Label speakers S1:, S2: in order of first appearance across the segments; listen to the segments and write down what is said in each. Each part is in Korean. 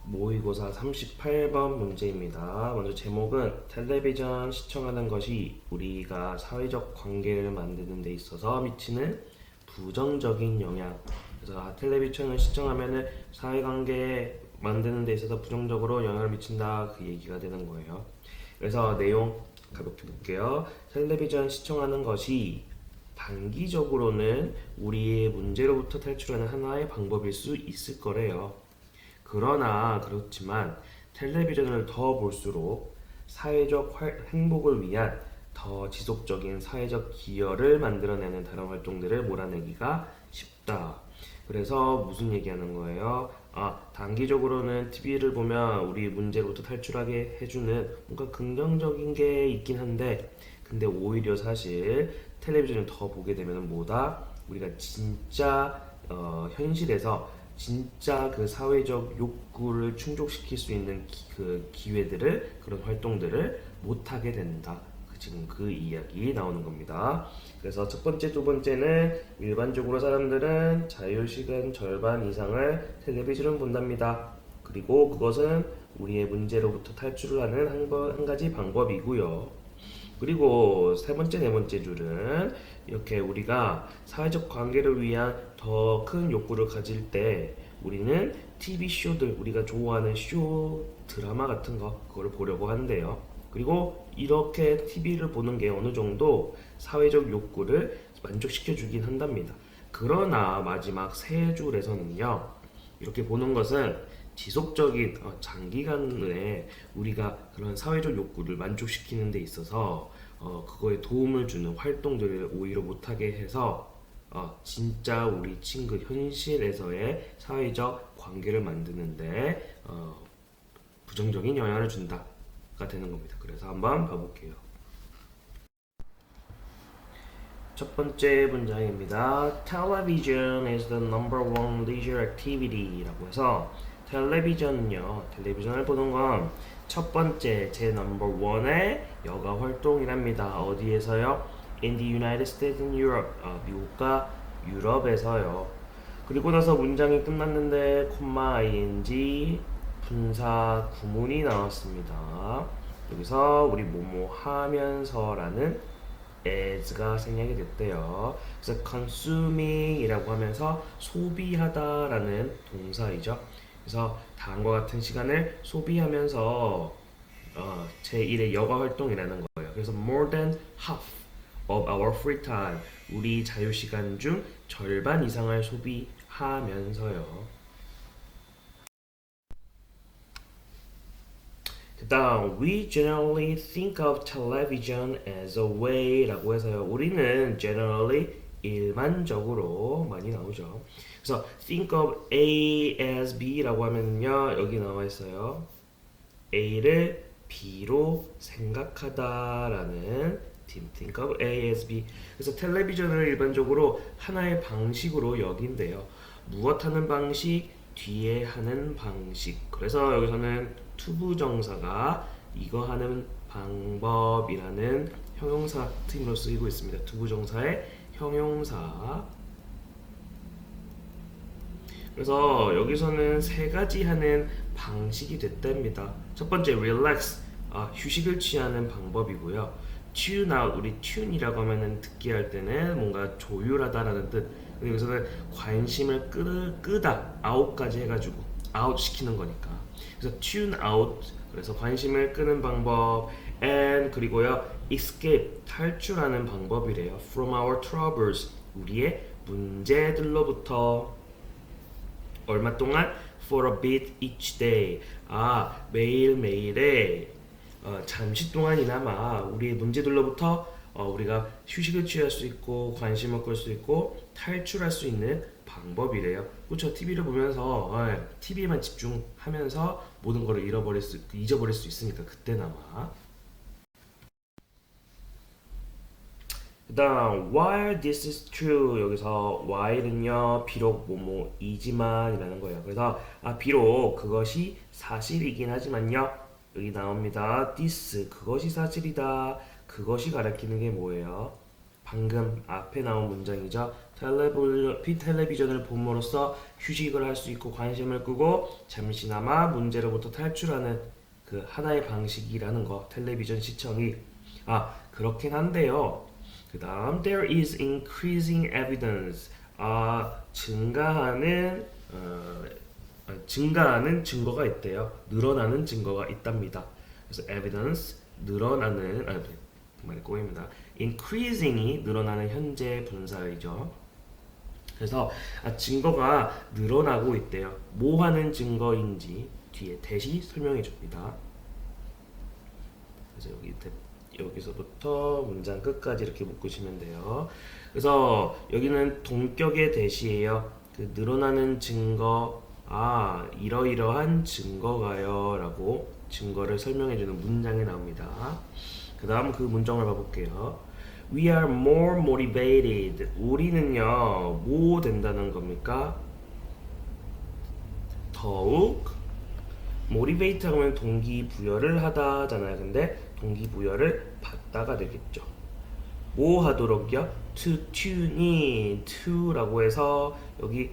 S1: 모의고사 38번 문제입니다. 먼저 제목은 텔레비전 시청하는 것이 우리가 사회적 관계를 만드는 데 있어서 미치는 부정적인 영향. 그래서 텔레비전을 시청하면은 사회관계 만드는 데 있어서 부정적으로 영향을 미친다, 그 얘기가 되는 거예요. 그래서 내용 가볍게 볼게요. 텔레비전 시청하는 것이 단기적으로는 우리의 문제로부터 탈출하는 하나의 방법일 수 있을 거래요. 그러나 그렇지만 텔레비전을 더 볼수록 사회적 행복을 위한 더 지속적인 사회적 기여를 만들어내는 다른 활동들을 몰아내기가 쉽다. 그래서 무슨 얘기하는 거예요? 단기적으로는 TV를 보면 우리 문제로부터 탈출하게 해주는 뭔가 긍정적인 게 있긴 한데, 근데 오히려 사실 텔레비전을 더 보게 되면 뭐다? 우리가 진짜 현실에서 진짜 그 사회적 욕구를 충족시킬 수 있는 그 기회들을, 그런 활동들을 못하게 된다. 지금 그 이야기 나오는 겁니다. 그래서 첫 번째, 두 번째는 일반적으로 사람들은 자유시간 절반 이상을 텔레비전을 본답니다. 그리고 그것은 우리의 문제로부터 탈출을 하는 한 가지 방법이고요. 그리고 세 번째, 네 번째 줄은 이렇게 우리가 사회적 관계를 위한 더 큰 욕구를 가질 때 우리는 TV 쇼들, 우리가 좋아하는 쇼, 드라마 같은 거, 그걸 보려고 한대요. 그리고 이렇게 TV를 보는 게 어느 정도 사회적 욕구를 만족시켜 주긴 한답니다. 그러나 마지막 세 줄에서는요, 이렇게 보는 것은 지속적인 장기간에 우리가 그런 사회적 욕구를 만족시키는 데 있어서 그거에 도움을 주는 활동들을 오히려 못하게 해서 진짜 우리 친구 현실에서의 사회적 관계를 만드는데 부정적인 영향을 준다가 되는 겁니다. 그래서 한번 봐볼게요. 첫 번째 문장입니다. Television is the number one leisure activity 라고 해서 텔레비전을 보는 건 첫 번째, 제 넘버 원의 여가 활동이랍니다. 어디에서요? In the United States and Europe. 미국과 유럽에서요. 그리고 나서 문장이 끝났는데 콤마 ing 분사 구문이 나왔습니다. 여기서 우리 뭐뭐 하면서라는 as가 생략이 됐대요. 그래서 consuming이라고 하면서 소비하다라는 동사이죠. 그래서 다음과 같은 시간을 소비하면서 제1의 여가 활동이라는 거예요. 그래서 more than half of our free time, 우리 자유 시간 중 절반 이상을 소비하면서요. 그다음 we generally think of television as a way라고 해서요. 우리는 generally 일반적으로 많이 나오죠. 그래서 think of A as B라고 하면요, 여기 나와 있어요. A를 B로 생각하다라는 think of A as B. 그래서 텔레비전을 일반적으로 하나의 방식으로 여긴대요. 무엇 하는 방식, 뒤에 하는 방식. 그래서 여기서는 투부정사가 이거 하는 방법이라는 형용사 팀으로 쓰이고 있습니다. 투부정사의 형용사. 그래서 여기서는 세 가지 하는 방식이 됐답니다. 첫 번째, relax, 휴식을 취하는 방법이고요. tune out, 우리 tune이라고 하면은 듣기 할 때는 뭔가 조율하다라는 뜻. 근데 여기서는 관심을 끄다, out까지 해가지고 out 시키는 거니까. 그래서 tune out, 그래서 관심을 끄는 방법. and 그리고요, escape, 탈출하는 방법이래요. from our troubles, 우리의 문제들로부터. 얼마 동안? for a bit each day. 매일매일에 잠시 동안이나마 우리의 문제들로부터 우리가 휴식을 취할 수 있고 관심을 끌 수 있고 탈출할 수 있는 방법이래요. 그렇죠. TV를 보면서 TV에만 집중하면서 모든 거를 잊어버릴 수 있으니까 그때나마. 그 다음 while this is true, 여기서 while은요 비록 뭐뭐이지만 이라는 거예요. 그래서 비록 그것이 사실이긴 하지만요, 여기 나옵니다. this, 그것이 사실이다. 그것이 가리키는 게 뭐예요? 방금 앞에 나온 문장이죠. 텔레비전을 봄으로써 휴식을 할 수 있고 관심을 끄고 잠시나마 문제로부터 탈출하는 그 하나의 방식이라는 거. 텔레비전 시청이 그렇긴 한데요. 그 다음 there is increasing evidence. 증가하는 증거가 있대요. 늘어나는 증거가 있답니다. 그래서 evidence 늘어나는 말이 꼬입니다. increasing이 늘어나는 현재 분사이죠. 그래서 증거가 늘어나고 있대요. 뭐 하는 증거인지 뒤에 대시 설명해 줍니다. 그래서 여기서부터 문장 끝까지 이렇게 묶으시면 돼요. 그래서 여기는 동격의 대시예요. 그 늘어나는 증거, 이러이러한 증거가요 라고 증거를 설명해주는 문장이 나옵니다. 그 다음 그 문장을 봐볼게요. We are more motivated. 우리는요, 뭐 된다는 겁니까? 더욱 motivate 하면 동기부여를 하다잖아요. 근데 동기부여를 받다가 되겠죠. 뭐 하도록요? To tune in to라고 해서 여기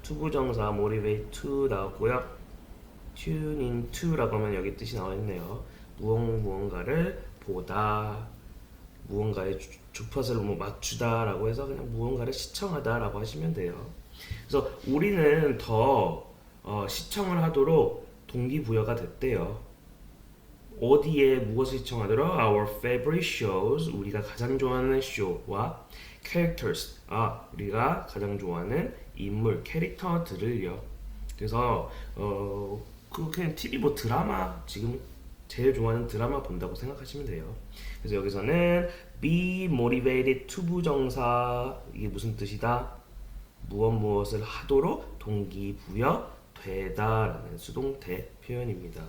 S1: 투부정사 motivate to 나왔고요. tune in to라고 하면 여기 뜻이 나와 있네요. 무언가를 보다, 무언가의 주파수를 맞추다라고 해서 그냥 무언가를 시청하다라고 하시면 돼요. 그래서 우리는 더 시청을 하도록 동기부여가 됐대요. 어디에 무엇을 시청하도록? Our favorite shows, 우리가 가장 좋아하는 쇼와 characters, 우리가 가장 좋아하는 인물, 캐릭터들을요. 그래서 그냥 TV 드라마, 지금 제일 좋아하는 드라마 본다고 생각하시면 돼요. 그래서 여기서는 be motivated to 부정사, 이게 무슨 뜻이다? 무엇을 하도록 동기부여 되다라는 수동태 표현입니다.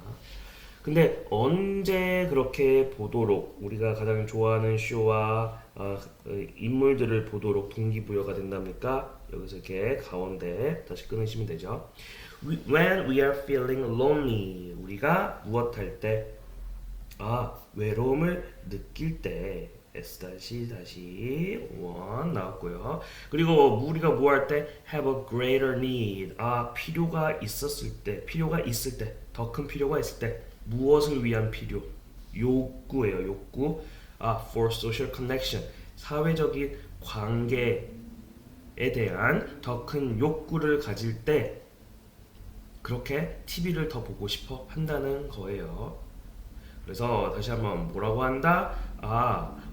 S1: 근데 언제 그렇게 보도록, 우리가 가장 좋아하는 쇼와 인물들을 보도록 동기부여가 된답니까? 여기서 이렇게 가운데 다시 끊으시면 되죠. When we are feeling lonely, 우리가 무엇 할 때? 외로움을 느낄 때. S-1 나왔고요. 그리고 우리가 뭐 할 때? have a greater need. 필요가 있을 때, 더 큰 필요가 있을 때. 무엇을 위한 필요? 욕구예요, 욕구. for social connection. 사회적인 관계에 대한 더 큰 욕구를 가질 때 그렇게 TV를 더 보고 싶어 한다는 거예요. 그래서 다시 한번 뭐라고 한다?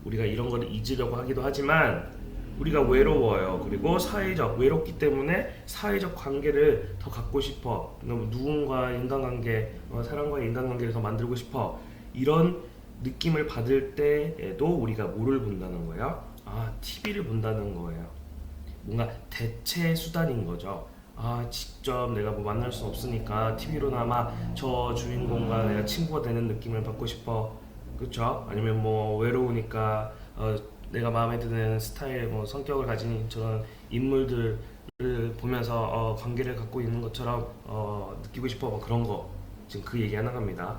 S1: 우리가 이런 거를 잊으려고 하기도 하지만 우리가 외로워요. 그리고 외롭기 때문에 사회적 관계를 더 갖고 싶어. 누군가 인간관계, 사람과의 인간관계를 더 만들고 싶어. 이런 느낌을 받을 때에도 우리가 뭐를 본다는 거예요? TV를 본다는 거예요. 뭔가 대체 수단인 거죠. 직접 내가 만날 수 없으니까 TV로나마 저 주인공과 내가 친구가 되는 느낌을 받고 싶어. 그렇죠? 아니면 외로우니까 내가 마음에 드는 스타일, 성격을 가진 저런 인물들을 보면서 관계를 갖고 있는 것처럼 느끼고 싶어. 그런 거 지금 그 얘기 하는 겁니다.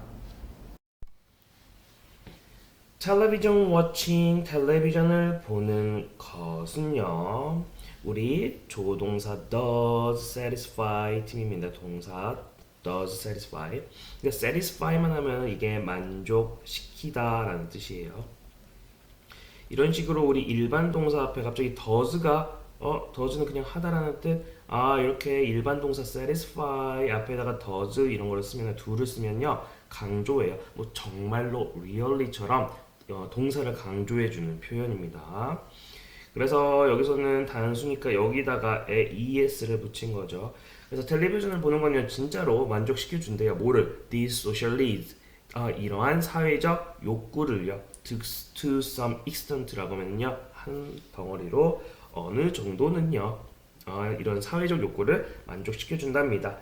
S1: television watching, 텔레비전을 보는 것은요, 우리 조동사 does satisfy 팀입니다. 동사 does satisfy. 그러니까 satisfy만 하면 이게 만족시키다라는 뜻이에요. 이런 식으로 우리 일반 동사 앞에 갑자기 does가 does는 그냥 하다라는 뜻. 이렇게 일반 동사 satisfy 앞에다가 does 이런 거를 쓰면, do를 쓰면요, 강조해요. 정말로 really처럼 동사를 강조해주는 표현입니다. 그래서 여기서는 단수니까 여기다가 es를 붙인 거죠. 그래서 텔레비전을 보는 건요, 진짜로 만족시켜 준대요. 뭐를? These social needs. 이러한 사회적 욕구를요. To some extent라고 하면요, 한 덩어리로 어느 정도는요, 이런 사회적 욕구를 만족시켜 준답니다.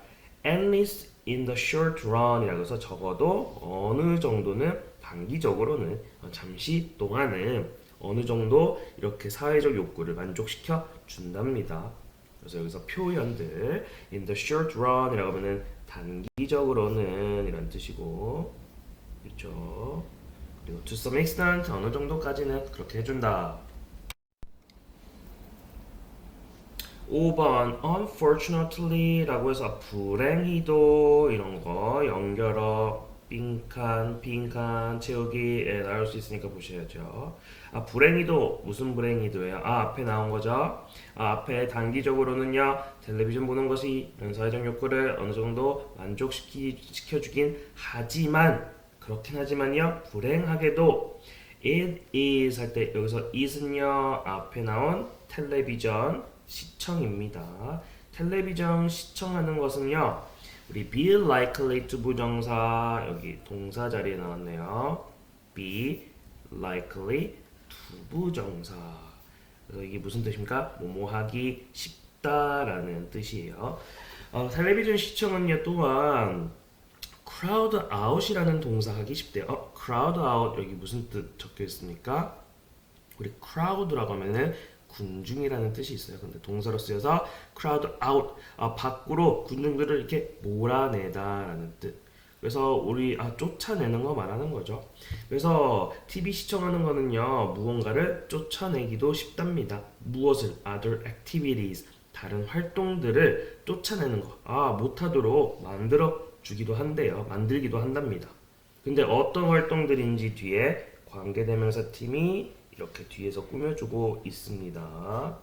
S1: At least in the short run이라고 해서 적어도 어느 정도는, 단기적으로는, 잠시 동안은 어느 정도 이렇게 사회적 욕구를 만족시켜 준답니다. 그래서 여기서 표현들 in the short run이라고 하면은 단기적으로는 이런 뜻이고, 그렇죠? 그리고 to some extent 어느 정도까지는 그렇게 해준다. 5번 unfortunately라고 해서 불행히도 이런 거 연결어 빈칸 채우기에 나올 수 있으니까 보셔야죠. 불행히도 무슨 불행히도예요? 앞에 나온 거죠. 앞에 단기적으로는요 텔레비전 보는 것이 이런 사회적 욕구를 어느 정도 만족시켜주긴 하지만 그렇긴 하지만요 불행하게도 it is 할 때 여기서 is는요 앞에 나온 텔레비전 시청입니다. 텔레비전 시청하는 것은요 우리 be likely to 부정사 여기 동사 자리에 나왔네요. be likely to 부정사. 그래서 이게 무슨 뜻입니까? 뭐뭐 하기 쉽다라는 뜻이에요. 텔레비전 시청은요 또한 crowd out이라는 동사 하기 쉽대요. crowd out 여기 무슨 뜻 적혀 있습니까? 우리 crowd라고 하면은 군중이라는 뜻이 있어요. 근데 동사로 쓰여서 crowd out 밖으로 군중들을 이렇게 몰아내다라는 뜻. 그래서 우리 쫓아내는 거 말하는 거죠. 그래서 TV 시청하는 거는요 무언가를 쫓아내기도 쉽답니다. 무엇을 other activities 다른 활동들을 쫓아내는 거 못하도록 만들어 주기도 한대요. 만들기도 한답니다. 근데 어떤 활동들인지 뒤에 관계대명사 팀이 이렇게 뒤에서 꾸며주고 있습니다.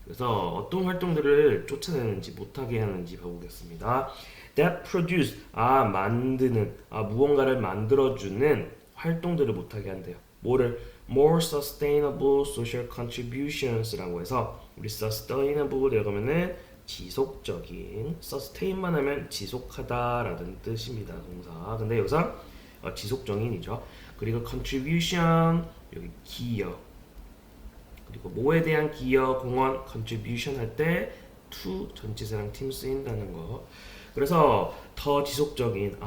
S1: 그래서 어떤 활동들을 쫓아내는지 못하게 하는지 봐보겠습니다. That produce 만드는 무언가를 만들어주는 활동들을 못하게 한대요. 뭐를 more sustainable social contributions라고 해서 우리 sustainable이라고 하면은 지속적인 sustain만 하면 지속하다라는 뜻입니다. 동사. 근데 여기서 지속적인이죠. 그리고 contribution 여기 기여 그리고 뭐에 대한 기여 공헌 contribution 할 때 to 전치사랑 팀 쓰인다는 거. 그래서 더 지속적인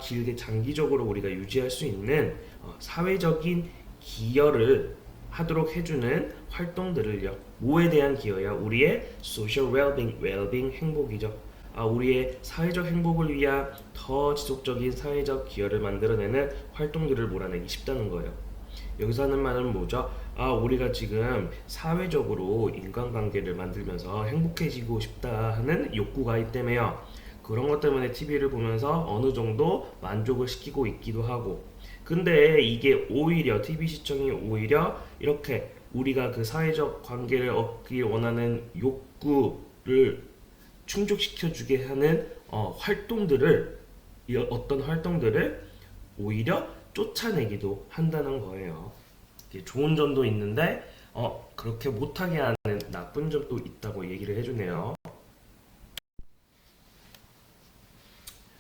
S1: 길게 장기적으로 우리가 유지할 수 있는 사회적인 기여를 하도록 해주는 활동들을요. 뭐에 대한 기여야? 우리의 social well-being 행복이죠. 우리의 사회적 행복을 위한 더 지속적인 사회적 기여를 만들어내는 활동들을 몰아내기 쉽다는 거예요. 여기서 하는 말은 뭐죠? 우리가 지금 사회적으로 인간관계를 만들면서 행복해지고 싶다 하는 욕구가 있다며요. 그런 것 때문에 TV를 보면서 어느 정도 만족을 시키고 있기도 하고 근데 이게 오히려 TV 시청이 오히려 이렇게 우리가 그 사회적 관계를 얻기 원하는 욕구를 충족시켜주게 하는 활동들을 어떤 활동들을 오히려 쫓아내기도 한다는 거예요. 좋은 점도 있는데 그렇게 못하게 하는 나쁜 점도 있다고 얘기를 해주네요.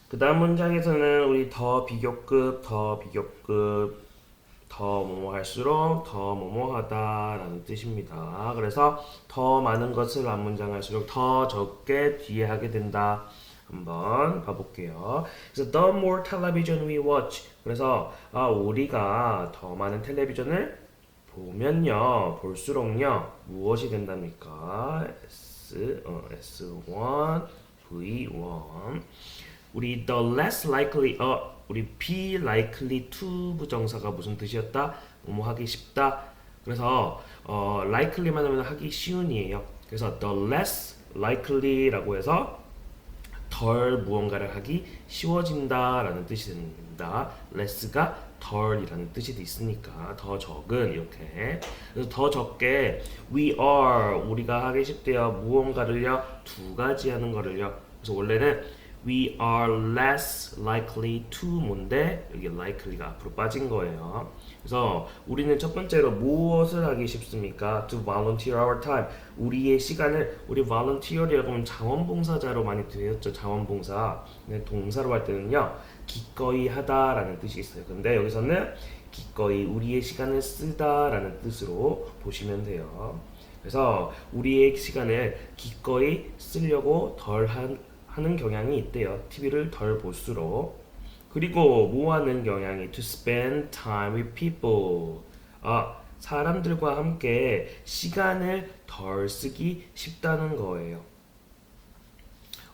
S1: 그 다음 문장에서는 우리 더 비교급, 더 뭐뭐 할수록 더 뭐뭐 하다 라는 뜻입니다. 그래서 더 많은 것을 앞 문장 할수록 더 적게 뒤에 하게 된다. 한번 봐볼게요. 그래서 the more television we watch. 그래서 우리가 더 많은 텔레비전을 보면요, 볼수록요 무엇이 된답니까? S1, V1. 우리 the less likely 우리 be likely to 부정사가 무슨 뜻이었다? 뭐뭐 하기 쉽다. 그래서 likely만 하면 하기 쉬운이에요. 그래서 the less likely라고 해서 덜 무언가를 하기 쉬워진다라는 뜻이 됩니다. less가 덜이라는 뜻이 있으니까 더 적은 이렇게. 그래서 더 적게 we are 우리가 하기 쉽대요. 무언가를요 두 가지 하는 거를요. 그래서 원래는 we are less likely to 뭔데 여기 likely가 앞으로 빠진 거예요. 그래서 우리는 첫 번째로 무엇을 하기 쉽습니까? To volunteer our time. 우리의 시간을 우리 volunteer이라고 하면 자원봉사자로 많이 들었죠. 자원봉사. 근데 동사로 할 때는요 기꺼이 하다라는 뜻이 있어요. 근데 여기서는 기꺼이 우리의 시간을 쓰다라는 뜻으로 보시면 돼요. 그래서 우리의 시간을 기꺼이 쓰려고 하는 경향이 있대요. TV를 덜 볼수록. 그리고 뭐 하는 경향이 to spend time with people. 사람들과 함께 시간을 덜 쓰기 쉽다는 거예요.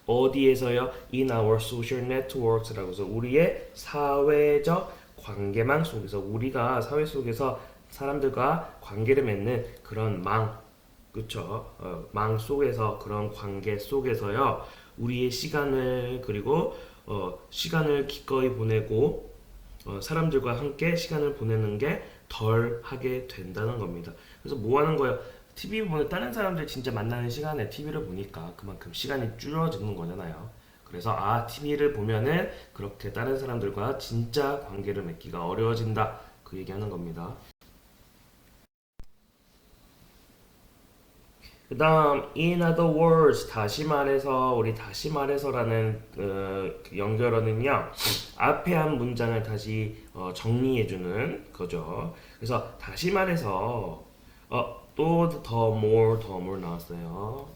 S1: 어디에서요? In our social networks라고 해서 우리의 사회적 관계망 속에서 우리가 사회 속에서 사람들과 관계를 맺는 그런 망 그쵸? 망 속에서 그런 관계 속에서요 우리의 시간을 그리고 시간을 기꺼이 보내고 사람들과 함께 시간을 보내는 게 덜 하게 된다는 겁니다. 그래서 뭐 하는 거예요? TV 보는 다른 사람들 진짜 만나는 시간에 TV를 보니까 그만큼 시간이 줄어드는 거잖아요. 그래서 TV를 보면은 그렇게 다른 사람들과 진짜 관계를 맺기가 어려워진다. 그 얘기하는 겁니다. 그 다음 in other words 다시 말해서 우리 다시 말해서라는 그 연결어는요 앞에 한 문장을 다시 정리해주는 거죠. 그래서 다시 말해서 또 더 more 나왔어요.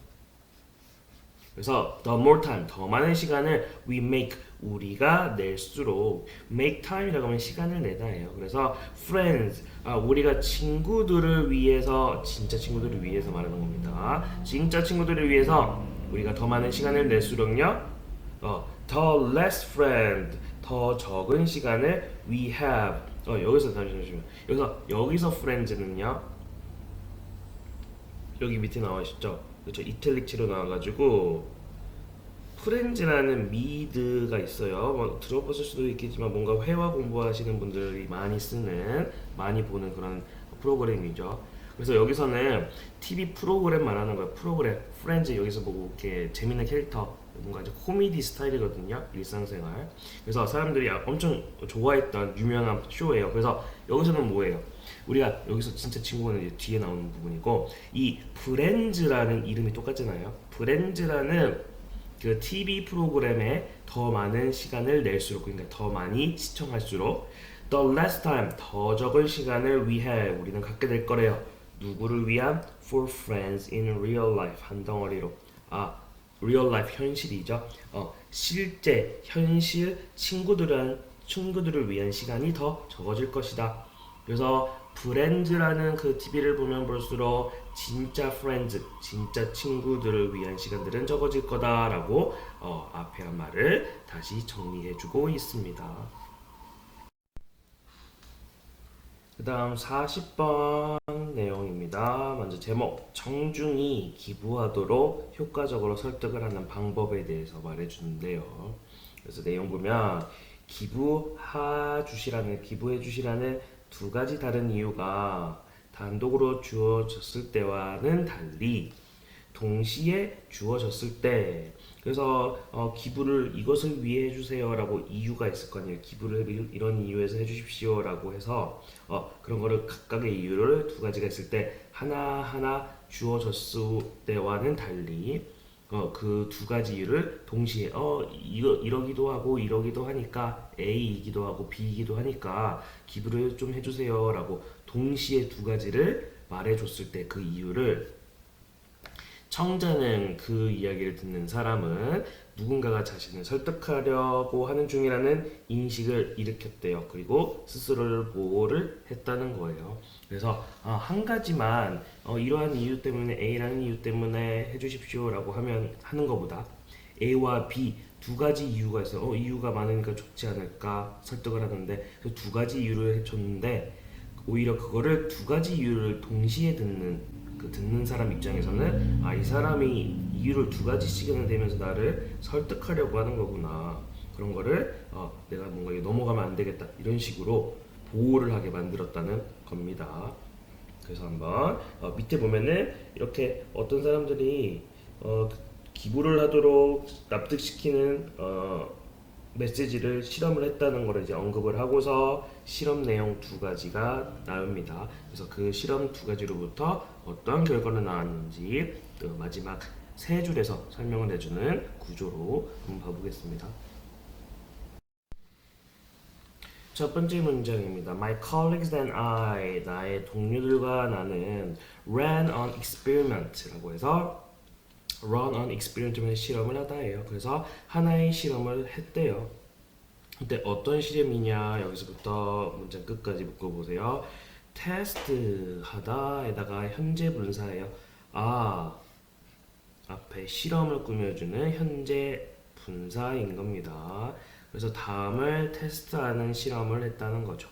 S1: 그래서 the more time 더 많은 시간을 we make 우리가 낼수록 make time이라고 하면 시간을 내다예요. 그래서 friends 우리가 친구들을 위해서 진짜 친구들을 위해서 말하는 겁니다. 진짜 친구들을 위해서 우리가 더 많은 시간을 낼수록요 더 less friend 더 적은 시간을 we have 여기서 잠시만요. 여기서 friends는요 여기 밑에 나와 있죠. 그렇죠. 이탈릭치로 나와가지고 프렌즈라는 미드가 있어요. 뭐 들어보실 수도 있겠지만 뭔가 회화 공부하시는 분들이 많이 쓰는 많이 보는 그런 프로그램이죠. 그래서 여기서는 TV 프로그램 말하는 거예요. 프로그램 프렌즈 여기서 뭐 이렇게 재밌는 캐릭터 뭔가 이제 코미디 스타일이거든요. 일상생활. 그래서 사람들이 엄청 좋아했던 유명한 쇼예요. 그래서 여기서는 뭐예요? 우리가 여기서 진짜 친구는 이제 뒤에 나오는 부분이고 이 브랜즈라는 이름이 똑같잖아요. 브랜즈라는 그 TV 프로그램에 더 많은 시간을 낼수록 그러니까 더 많이 시청할수록 the less time 더 적은 시간을 위해 우리는 갖게 될 거래요. 누구를 위한? For friends in real life 한 덩어리로 real life 현실이죠. 실제 현실 친구들을 위한 시간이 더 적어질 것이다. 그래서 브랜드라는 그 TV를 보면 볼수록 진짜 프렌즈, 진짜 친구들을 위한 시간들은 적어질 거다라고 앞에 한 말을 다시 정리해주고 있습니다. 그 다음 40번 내용입니다. 먼저 제목 정중히 기부하도록 효과적으로 설득을 하는 방법에 대해서 말해주는데요. 그래서 내용 보면 기부해 주시라는 두 가지 다른 이유가 단독으로 주어졌을 때와는 달리 동시에 주어졌을 때 그래서 기부를 이것을 위해 해주세요라고 이유가 있을 거 아니에요. 기부를 이런 이유에서 해주십시오라고 해서 그런 거를 각각의 이유를 두 가지가 있을 때 하나하나 주어졌을 때와는 달리 그 두 가지 이유를 동시에 이러기도 하고 이러기도 하니까 A이기도 하고 B이기도 하니까 기부를 좀 해주세요라고 동시에 두 가지를 말해줬을 때 그 이유를 청자는 그 이야기를 듣는 사람은 누군가가 자신을 설득하려고 하는 중이라는 인식을 일으켰대요. 그리고 스스로를 보호를 했다는 거예요. 그래서 한 가지만 이러한 이유 때문에 A라는 이유 때문에 해주십시오라고 하는 것보다 A와 B 두 가지 이유가 있어요. 이유가 많으니까 좋지 않을까 설득을 하는데 그 두 가지 이유를 해줬는데 오히려 그거를 두 가지 이유를 동시에 듣는 사람 입장에서는 이 사람이 이유를 두 가지씩이나 대면서 나를 설득하려고 하는 거구나. 그런 거를 내가 뭔가 넘어가면 안 되겠다. 이런 식으로 보호를 하게 만들었다는 겁니다. 그래서 한번 밑에 보면은 이렇게 어떤 사람들이 기부를 하도록 납득시키는 메시지를 실험을 했다는 걸 이제 언급을 하고서 실험 내용 두 가지가 나옵니다. 그래서 그 실험 두 가지로부터 어떤 결과가 나왔는지 마지막 세 줄에서 설명을 해주는 구조로 한번 봐보겠습니다. 첫 번째 문장입니다. My colleagues and I, 나의 동료들과 나는 ran an experiment라고 해서 run an experiment면 실험을 하다예요. 그래서 하나의 실험을 했대요. 근데 어떤 실험이냐 여기서부터 문장 끝까지 묶어보세요. 테스트 하다에다가 현재 분사예요. 앞에 실험을 꾸며주는 현재 분사인 겁니다. 그래서 다음을 테스트하는 실험을 했다는 거죠.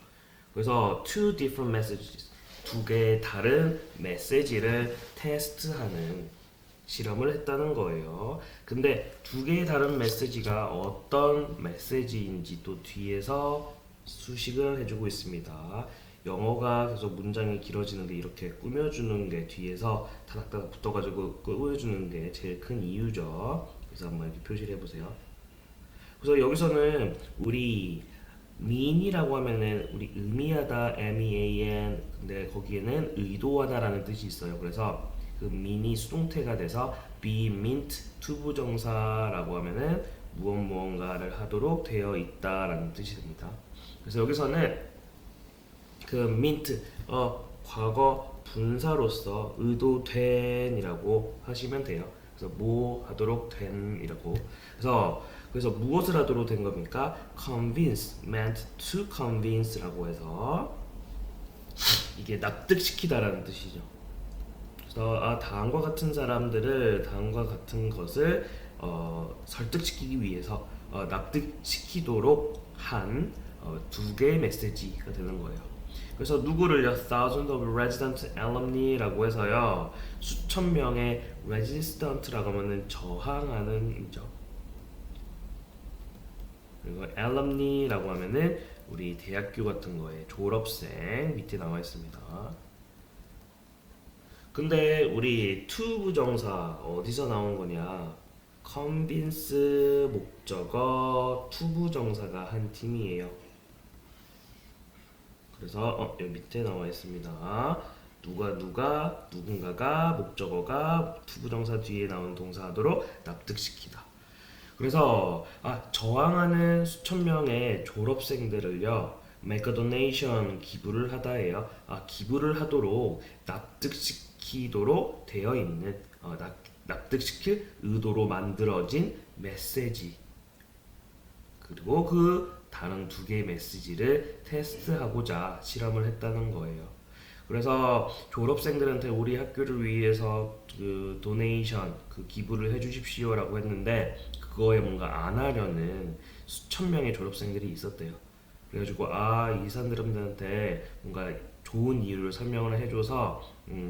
S1: 그래서 two different messages 두 개의 다른 메시지를 테스트하는 실험을 했다는 거예요. 근데 두 개의 다른 메시지가 어떤 메시지인지 또 뒤에서 수식을 해주고 있습니다. 영어가 계속 문장이 길어지는데 이렇게 꾸며주는 게 뒤에서 타닥타닥 붙어가지고 꾸며주는 게 제일 큰 이유죠. 그래서 한번 이렇게 표시를 해보세요. 그래서 여기서는 우리 mean이라고 하면은 우리 의미하다 mean 근데 거기에는 의도하다라는 뜻이 있어요. 그래서 그 mean이 수동태가 돼서 be meant 투부정사라고 하면은 무언가를 하도록 되어 있다라는 뜻이 됩니다. 그래서 여기서는 그 meant 과거 분사로서 의도된이라고 하시면 돼요. 그래서 뭐 하도록 된이라고. 그래서 무엇을 하도록 된 겁니까? convince meant to convince라고 해서 이게 납득시키다라는 뜻이죠. 그래서 다음과 같은 사람들을 다음과 같은 것을 설득시키기 위해서 납득시키도록 한 두 개의 메시지가 되는 거예요. 그래서 누구를요? Thousands of resident alumni라고 해서요. 수천 명의 resistant라고 하면은 저항하는이죠. 그리고 alumni라고 하면은 우리 대학교 같은 거에 졸업생 밑에 나와 있습니다. 근데 우리 to 부정사 어디서 나온 거냐? convince 목적어 to 부정사가 한 팀이에요. 그래서 여기 밑에 나와 있습니다. 누군가가 목적어가 to 부정사 뒤에 나온 동사하도록 납득시키다. 그래서 저항하는 수천 명의 졸업생들을요 make a donation 기부를 하다예요. 기부를 하도록 납득시키도록 되어 있는 납득시킬 의도로 만들어진 메시지. 그리고 그 다른 두 개의 메시지를 테스트하고자 실험을 했다는 거예요. 그래서 졸업생들한테 우리 학교를 위해서 그 도네이션, 그 기부를 해주십시오라고 했는데 그거에 뭔가 안 하려는 수천 명의 졸업생들이 있었대요. 그래가지고 이 사람들한테 뭔가 좋은 이유를 설명을 해줘서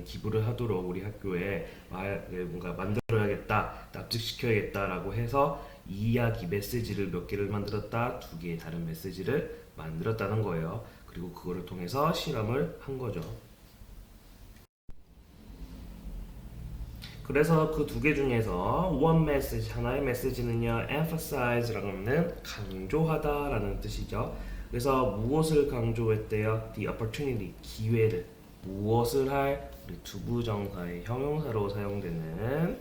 S1: 기부를 하도록 우리 학교에 뭔가 만들어야겠다, 납득시켜야겠다라고 해서 이야기 메시지를 몇 개를 만들었다, 두 개의 다른 메시지를 만들었다는 거예요. 그리고 그거를 통해서 실험을 한 거죠. 그래서 그 두 개 중에서 one message 하나의 메시지는요 emphasize라고 하면 강조하다라는 뜻이죠. 그래서 무엇을 강조했대요? The opportunity 기회를 무엇을 할 우리 두부정사의 형용사로 사용되는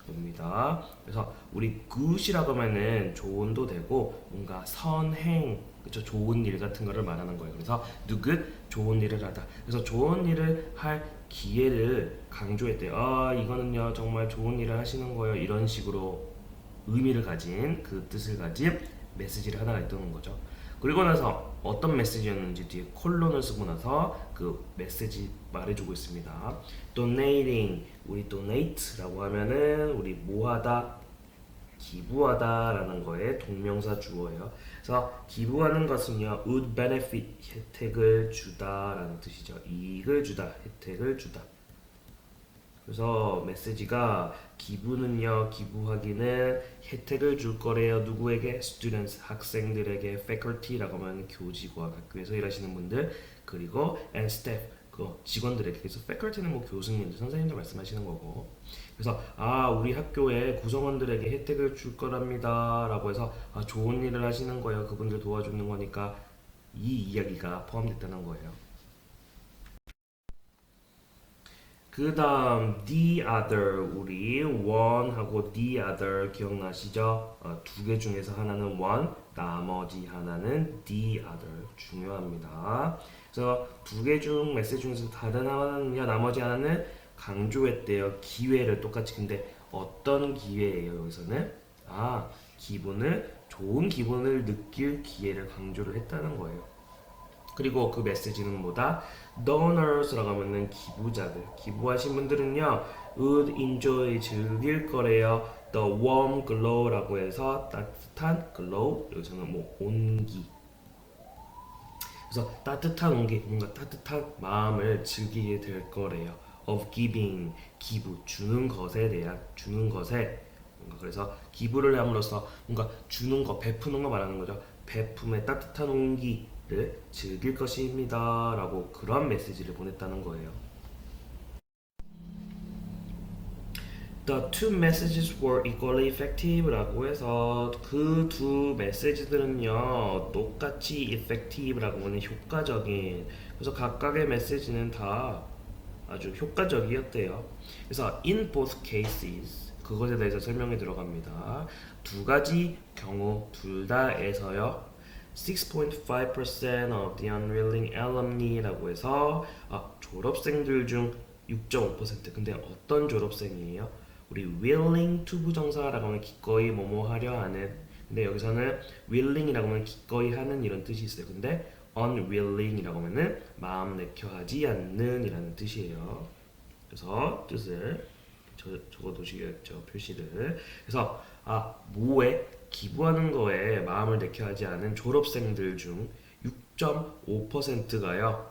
S1: 겁니다. 그래서 우리 good이라고 하면은 조언도 되고 뭔가 선행 그쵸 좋은 일 같은 거를 말하는 거예요. 그래서 do good 좋은 일을 하다. 그래서 좋은 일을 할 기회를 강조했대요. 이거는요 정말 좋은 일을 하시는 거예요. 이런 식으로 의미를 가진 그 뜻을 가진 메시지를 하나가 있다는 거죠. 그리고 나서 어떤 메시지였는지 뒤에 콜론을 쓰고 나서 그 메시지 말해주고 있습니다. donating 우리 donate라고 하면은 우리 뭐하다 기부하다라는 거에 동명사 주어예요. 그래서 기부하는 것은요 would benefit 혜택을 주다라는 뜻이죠. 이익을 주다, 혜택을 주다. 그래서 메시지가 기부는요 기부하기는 혜택을 줄 거래요. 누구에게? students 학생들에게, faculty라고 하면 교직원 학교에서 일하시는 분들, 그리고 and staff 그 직원들에게. 그래서 faculty는 뭐 교수님들 선생님들 말씀하시는 거고. 그래서 우리 학교에 구성원들에게 혜택을 줄 거랍니다 라고 해서 좋은 일을 하시는 거예요. 그분들 도와주는 거니까 이 이야기가 포함됐다는 거예요. 그 다음 the other 우리 one하고 the other 기억나시죠? 두 개 중에서 하나는 one 나머지 하나는 the other 중요합니다. 그래서 두 개 중 메시지 중에서 다른 하나는요 나머지 하나는 강조했대요. 기회를 똑같이. 근데 어떤 기회예요 여기서는? 좋은 기분을 느낄 기회를 강조를 했다는 거예요. 그리고 그 메시지는 뭐다? donors라고 하면은 기부자들, 기부하신 분들은요 would enjoy 즐길 거래요. the warm glow라고 해서 따뜻한 glow, 여기서는 뭐 온기. 그래서 따뜻한 온기, 뭔가 따뜻한 마음을 즐기게 될 거래요. of giving, 기부, 주는 것에 뭔가 그래서 기부를 함으로써 뭔가 주는 거, 베푸는 거 말하는 거죠. 베품의 따뜻한 온기를 즐길 것입니다라고 그런 메시지를 보냈다는 거예요. The two messages were equally effective라고 해서 그 두 메시지들은요 똑같이 effective라고 하는 효과적인 그래서 각각의 메시지는 다 아주 효과적이었대요. 그래서 in both cases 그것에 대해서 설명이 들어갑니다. 두 가지 경우 둘 다에서요. 6.5% of the unwilling alumni라고 해서 졸업생들 중 6.5% 근데 어떤 졸업생이에요? 우리 willing to 부정사라고 하면 기꺼이 뭐뭐 하려 하는 근데 여기서는 willing이라고 하면 기꺼이 하는 이런 뜻이 있어요. 근데 unwilling이라고 하면은 마음 내켜 하지 않는 이라는 뜻이에요. 그래서 뜻을 적어 두시겠죠 표시를. 그래서 뭐에 기부하는 거에 마음을 내켜 하지 않은 졸업생들 중 6.5%가요.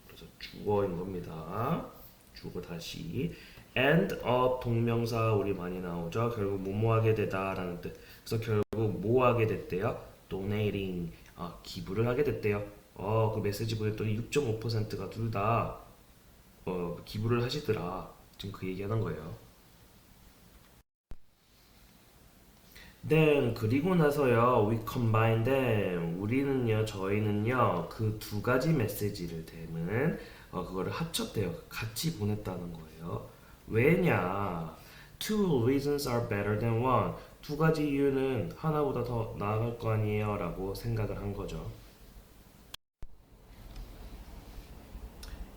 S1: 그래서 주어인 겁니다. 주어 다시 and of 동명사 우리 많이 나오죠. 결국 뭐뭐하게 되다라는 뜻. 그래서 결국 뭐 하게 됐대요? donating 기부를 하게 됐대요. 그 메시지 보냈더니 6.5%가 둘 다 기부를 하시더라. 지금 그 얘기하는 거예요. Then 그리고 나서요 we combine them 우리는요 저희는요 그 두 가지 메시지를 댐은 그거를 합쳤대요. 같이 보냈다는 거예요. 왜냐? Two reasons are better than one. 두 가지 이유는 하나보다 더 나을 거 아니에요 라고 생각을 한 거죠.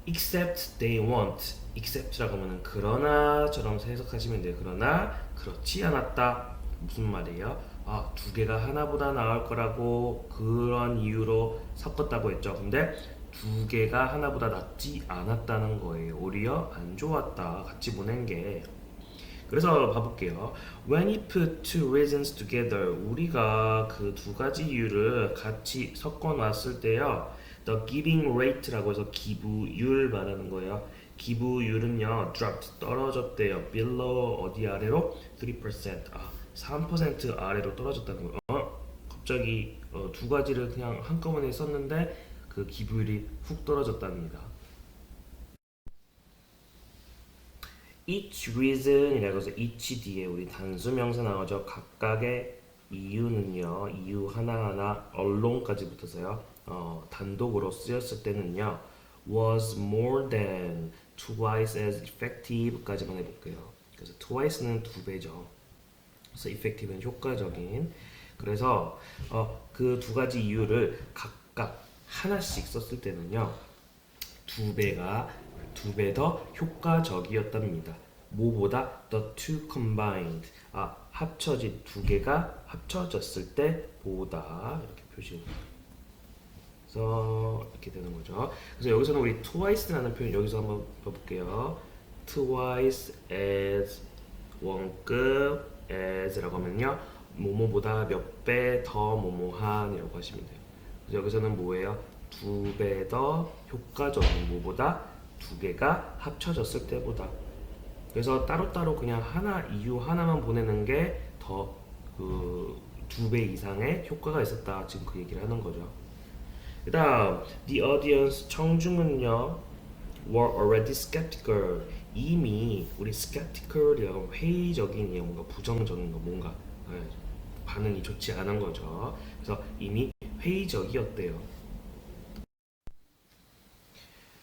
S1: Except they won't. Except라고 하면 그러나처럼 해석하시면 돼요. 그러나 그렇지 않았다. 무슨 말이에요? 두 개가 하나보다 나을 거라고 그런 이유로 섞었다고 했죠. 근데 두 개가 하나보다 낫지 않았다는 거예요. 오히려 안 좋았다. 같이 보낸 게. 그래서 봐볼게요. When you put two reasons together, 우리가 그 두 가지 이유를 같이 섞어 놨을 때요. The giving rate라고 해서 기부율 말하는 거예요. 기부율은요, dropped, 떨어졌대요. below 어디 아래로? 3%. 3% 아래로 떨어졌다는 거예요. 갑자기 두 가지를 그냥 한꺼번에 썼는데 그 기부율이 훅 떨어졌답니다. each reason이라고 해서 each 뒤에 우리 단수 명사 나오죠. 각각의 이유는요. 이유 하나하나 along까지 붙어서요. 단독으로 쓰였을 때는요. was more than twice as effective까지만 해볼게요. 그래서 twice는 두 배죠. 그래서 effective는 효과적인. 그래서 그 두 가지 이유를 각각 하나씩 썼을 때는요. 두 배 더 효과적이었답니다. 뭐보다 the two combined 합쳐진 두 개가 합쳐졌을 때 보다 이렇게 표시합니다. 그래서 이렇게 되는 거죠. 그래서 여기서는 우리 twice라는 표현 여기서 한번 봐볼게요. twice as 원급 as라고 하면요 뭐뭐보다 몇 배 더 뭐뭐한이라고 하시면 돼요. 그래서 여기서는 뭐예요? 두 배 더 효과적인 뭐보다 두 개가 합쳐졌을 때보다. 그래서 따로따로 그냥 하나 이유 하나만 보내는 게 더 그 두 배 이상의 효과가 있었다. 지금 그 얘기를 하는 거죠. 그다음 the audience 청중은요 were already skeptical 이미 우리 skeptical이라고 회의적인 뭔가 부정적인 거 뭔가 반응이 좋지 않은 거죠. 그래서 이미 회의적이었대요.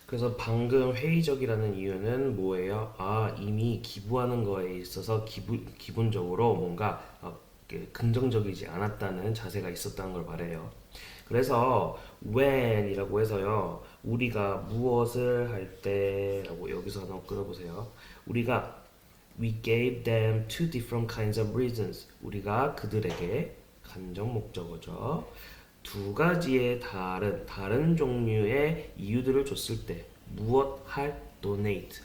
S1: 그래서 방금 회의적이라는 이유는 뭐예요? 이미 기부하는 거에 있어서 기본적으로 뭔가 긍정적이지 않았다는 자세가 있었다는 걸 말해요. 그래서 when이라고 해서요. 우리가 무엇을 할 때라고 여기서 하나 끌어보세요. 우리가 we gave them two different kinds of reasons. 우리가 그들에게 간접 목적어죠. 두 가지의 다른 종류의 이유들을 줬을 때 무엇 할 donate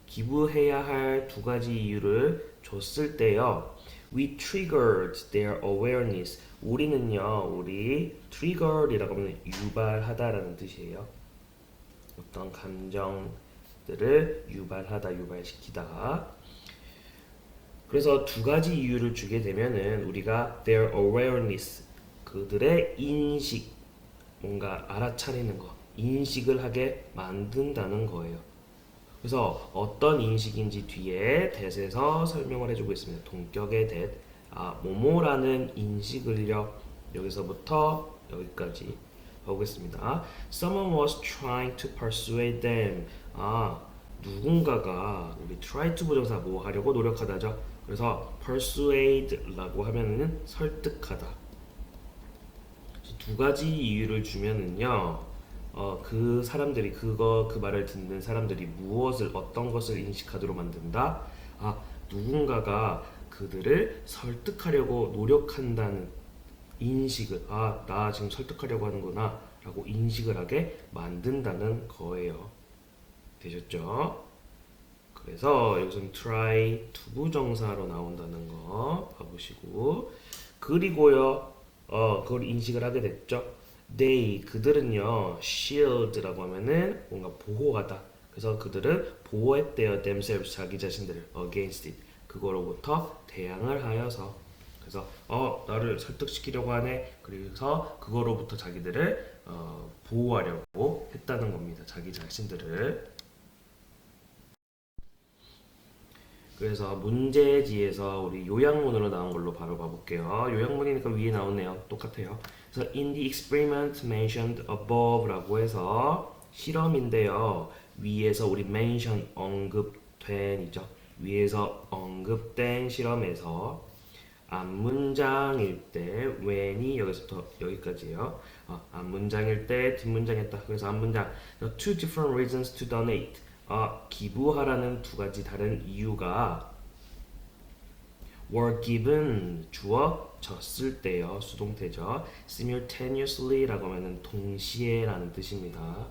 S1: 기부해야 할 두 가지 이유를 줬을 때요. We triggered their awareness. 우리는요, 우리 trigger이라고 하면 유발하다라는 뜻이에요. 어떤 감정들을 유발하다, 유발시키다. 그래서 두 가지 이유를 주게 되면은 우리가 their awareness, 그들의 인식, 뭔가 알아차리는 거, 인식을 하게 만든다는 거예요. 그래서 어떤 인식인지 뒤에 that에서 설명을 해주고 있습니다. 동격의 that, 뭐뭐라는 인식을요, 여기서부터 여기까지 보겠습니다. Someone was trying to persuade them. 누군가가 우리 try to 부정사 뭐 하려고 노력하다죠. 그래서 persuade라고 하면은 설득하다. 두 가지 이유를 주면은요, 그 사람들이 그 말을 듣는 사람들이 무엇을 어떤 것을 인식하도록 만든다. 누군가가 그들을 설득하려고 노력한다는 인식을 나 지금 설득하려고 하는구나라고 인식을 하게 만든다는 거예요. 되셨죠? 그래서 여기서는 try 투부정사로 나온다는 거 봐보시고 그리고요 그걸 인식을 하게 됐죠. They 그들은요 shield라고 하면은 뭔가 보호하다. 그래서 그들은 보호했대요 themselves 자기 자신들을 against it 그거로부터 대항을 하여서 그래서 나를 설득시키려고 하네. 그래서 그거로부터 자기들을 보호하려고 했다는 겁니다. 자기 자신들을. 그래서 문제지에서 우리 요약문으로 나온 걸로 바로 봐볼게요. 요약문이니까 위에 나오네요. 똑같아요. 그래서 in the experiment mentioned above라고 해서 실험인데요. 위에서 우리 mention 언급된이죠. 위에서 언급된 실험에서 앞문장일 때 when이 여기서부터 여기까지예요. 앞문장일 때 뒷문장했다. 그래서 앞문장 two different reasons to donate. 기부하라는 두 가지 다른 이유가 were given 주어졌을 때요. 수동태죠. simultaneously라고 하면은 동시에라는 뜻입니다.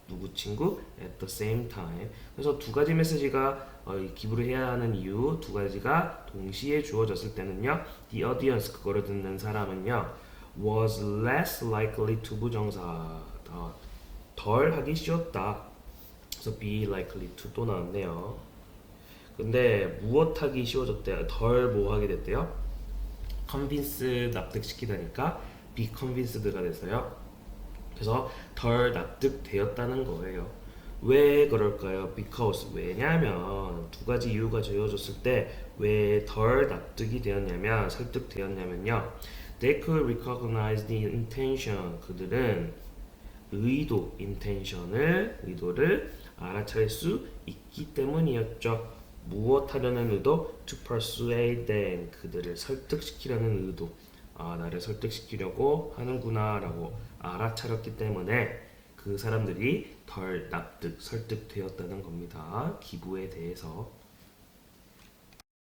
S1: 누구 친구? at the same time. 그래서 두 가지 메시지가 기부를 해야 하는 이유 두 가지가 동시에 주어졌을 때는요. the audience 그거를 듣는 사람은요. was less likely to 부정사 덜 하기 쉬웠다. 그래서 be likely to 또 나왔네요. 근데 무엇 하기 쉬워졌대요? 덜 뭐 하게 됐대요? convince 납득시키다니까 be convinced가 돼서요. 그래서 덜 납득되었다는 거예요. 왜 그럴까요? Because 왜냐면 두 가지 이유가 주어졌을 때 왜 덜 납득이 되었냐면 설득되었냐면요. They could recognize the intention. 그들은 의도, 의도를 알아차릴 수 있기 때문이었죠. 무엇 하려는 의도? To persuade them. 그들을 설득시키려는 의도. 나를 설득시키려고 하는구나 라고 알아차렸기 때문에 그 사람들이 덜 설득되었다는 겁니다. 기부에 대해서.